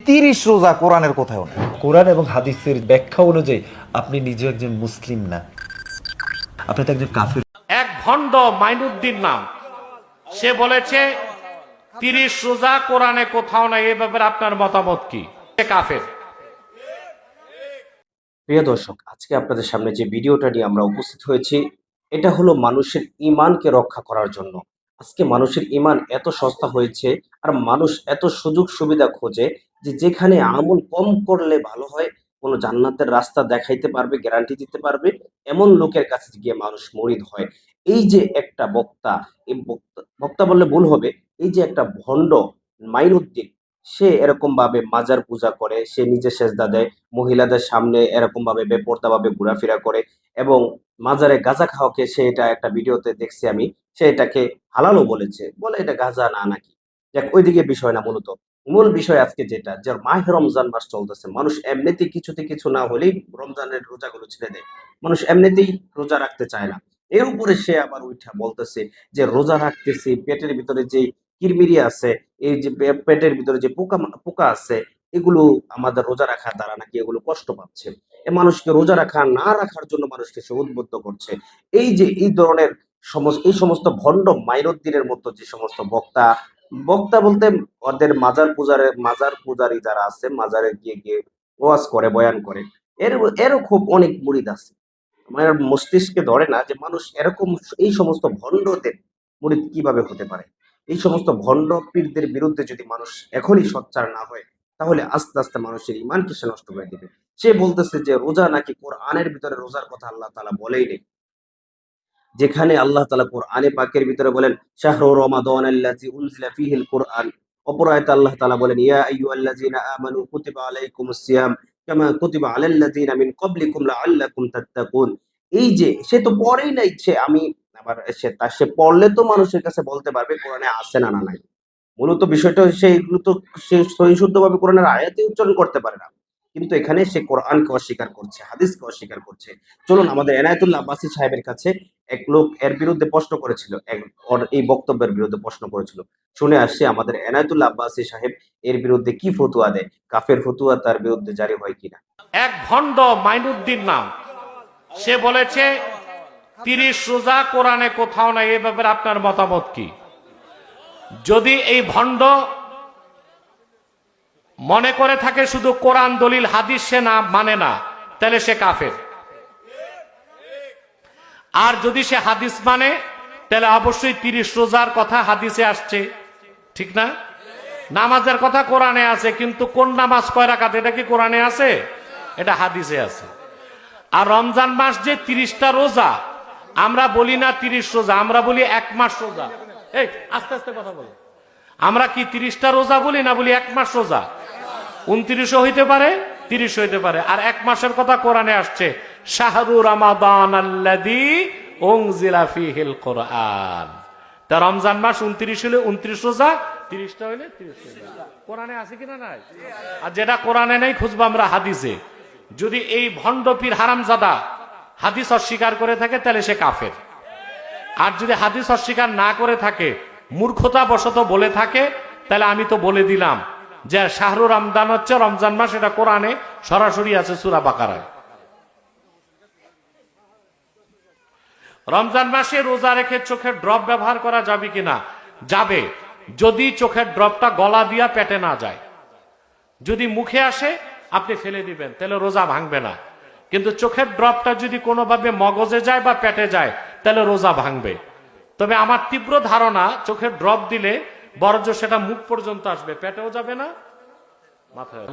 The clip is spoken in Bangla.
30 রোজা কোরআনের কোথাও নেই। কোরআন এবং হাদিসের ব্যাখ্যা অনুযায়ী আপনি নিজে একজন মুসলিম না, আপনি তো একজন কাফির। এক ভণ্ড মাইনুদ্দিন নাম, সে বলেছে 30 রোজা কোরআনে কোথাও নাই। এ ব্যাপারে আপনার মতামত কি? সে কাফের। প্রিয় দর্শক, আজকে আপনাদের সামনে যে ভিডিওটা নিয়ে আমরা উপস্থিত হয়েছি, এটা হলো মানুষের ঈমানকে রক্ষা করার জন্য। আজকে মানুষের ঈমান এত সস্তা হয়েছে আর মানুষ এত সুযোগ সুবিধা খোঁজে যে যেখানে আমল কম করলে ভালো হয়, কোনো জান্নাতের রাস্তা দেখাইতে পারবে, গ্যারান্টি দিতে পারবে, এমন লোকের কাছে গিয়ে মানুষ মুরিদ হয়। এই যে একটা বক্তা, এই বক্তা বক্তা বললে ভুল হবে, এই যে একটা ভণ্ড মাইনুদ্দিন, সে এরকম ভাবে মাজার পূজা করে, সে নিজে সেজদা দেয়, মহিলাদের সামনে এরকম ভাবে বেপরদা ভাবে ঘোরাফেরা করে এবং মাজারে গাঁজা খাওয়াকে, সে এটা একটা ভিডিওতে দেখছি আমি, সে এটাকে হালালও বলেছে, বলে এটা গাঁজা না নাকি। দেখ, ওইদিকে বিষয় না, মূল বিষয় আজকে যেটা, যে মাহে রমজান মাস চলতেছে, মানুষ এমনিতেই কিছুতে কিছু না হলেই রমজানের রোজাগুলো ছেড়ে দেয়, মানুষ এমনিতেই রোজা রাখতে চায় না। এর উপরে সে আবার উঠা বলতেছে যে রোজা রাখতেছি, পেটের ভিতরে যে কিরমিরি আছে, এই যে পেটের ভিতরে যে পোকা পোকা আছে, এগুলো আমাদের রোজা রাখার দ্বারা নাকি এগুলো কষ্ট পাচ্ছে। এ মানুষকে রোজা রাখা না রাখার জন্য মানুষকে সে উদ্বুদ্ধ করছে। এই যে এই ধরনের এই সমস্ত ভণ্ড মাইনুদ্দিনের মতো যে সমস্ত বক্তা, বক্তা বলতে ওদের মাজার পূজারি যারা আছে, মাজারে গিয়ে গিয়ে ওয়াজ করে, বয়ান করে, এরও খুব অনেক মুরিদ আছে। আমার মস্তিষ্কে ধরে না যে মানুষ এরকম এই সমস্ত ভণ্ডদের মুরিদ কিভাবে হতে পারে। এই সমস্ত ভণ্ড পীরদের বিরুদ্ধে যদি মানুষ এখনই সোচ্চার না হয়, তাহলে আস্তে আস্তে মানুষের ঈমানকে সে নষ্ট করে দিবে। সে বলতেছে যে রোজা নাকি কোরআনের ভিতরে রোজার কথা আল্লাহ তাআলা বলেই নেই, যেখানে আল্লাহ তাআলা কোরআনে পাকের ভিতরে বলেন শাহরু রমাদানাল্লাযী উনজিলা ফীহিল কোরআন, অপর আয়াতে আল্লাহ তাআলা বলেন ইয়া আইয়ুহাল্লাযীনা আমানু কুতিবা আলাইকুমুস সিয়াম কামা কুতিবা আলাল্লাযীনা মিন ক্বাবলিকুম লাআল্লাকুম তাত্তাকুন। এই যে সে তো পড়েই নাই, সে পড়লে তো মানুষের কাছে বলতে পারবে কোরআনে আছে না না নাই। মূলত বিষয়টা হচ্ছে এগুলো তো সে সহিশুদ্ধভাবে কোরআনের আয়াতে উচ্চারণ করতে পারে না, কিন্তু এখানে সে কোরআনকে অস্বীকার করছে, হাদিসকে অস্বীকার করছে। চলুন আমাদের এনায়েতুল্লাহ আব্বাসী সাহেবের কাছে এক লোক এর বিরুদ্ধে প্রশ্ন করেছিল, ওর এই বক্তব্যের বিরুদ্ধে প্রশ্ন করেছিল, শুনে আসছে আমাদের এনায়েতুল্লাহ আব্বাসী সাহেব এর বিরুদ্ধে কি ফতুয়া দেয়, কাফের ফতুয়া তার বিরুদ্ধে জারি হয় কিনা। এক ভণ্ড মাইনুদ্দিন নাম, সে বলেছে 30 রোজা কোরআনে কোথাও নাই। এ ব্যাপারে আপনার মতামত কি? যদি এই ভণ্ড মনে করে থাকে শুধু কোরআন দলিল হাদিস সে না মানে না, তাহলে সে কাফের। আর যদি সে হাদিস মানে, তাহলে অবশ্যই 30 রোজার কথা হাদিসে আসছে, ঠিক না? নামাজের কথা কোরআনে আছে, কিন্তু কোন নামাজ কয় রাকাত এটা কি কোরআনে আছে? এটা হাদিসে আছে। আর রমজান মাস যে 30টা রোজা, আমরা বলি না 30 রোজা, আমরা বলি 1 মাস রোজা। এই আস্তে আস্তে কথা বলো। আমরা কি 30টা রোজা বলি না বলি 1 মাস রোজা? 29 হইতে পারে, 30 হইতে পারে। আর 1 মাসের কথা কোরআনে আসছে শাহরু রমাদানাল্লাযী উনজিলা ফীহিল কোরআন। তা রমজান মাস 29 হলে 29 রোজা, 30টা হইলে 30 রোজা। কোরআনে আছে কিনা নাই? আর যেটা কোরআনে নাই খুঁজবো আমরা হাদিসে। যদি এই ভণ্ড পীর হারামজাদা হাদিস অস্বীকার করে থাকে, তাহলে সে কাফের। আর যদি হাদিস অস্বীকার না করে থাকে, মূর্খতা বশত বলে থাকে, তাহলে আমি তো বলে দিলাম যে শাহরু রমজান হচ্ছে রমজান মাস, এটা কোরআনে সরাসরি আছে সূরা বাকারায়। রমজান মাসে রোজা রেখে চোখের ড্রপ ব্যবহার করা যাবে কিনা? যাবে, যদি চোখের ড্রপটা গলা দিয়া পেটে না যায়। যদি মুখে আসে আপনি ফেলে দিবেন, তাহলে রোজা ভাঙবে না। কিন্তু চোখের ড্রপটা যদি কোনোভাবে মগজে যায় বা পেটে যায়, তাহলে রোজা ভাঙবে। তবে আমার তীব্র ধারণা, চোখের ড্রপ দিলে বরঞ্চ সেটা মুখ পর্যন্ত আসবে, পেটেও যাবে না, মাথায়।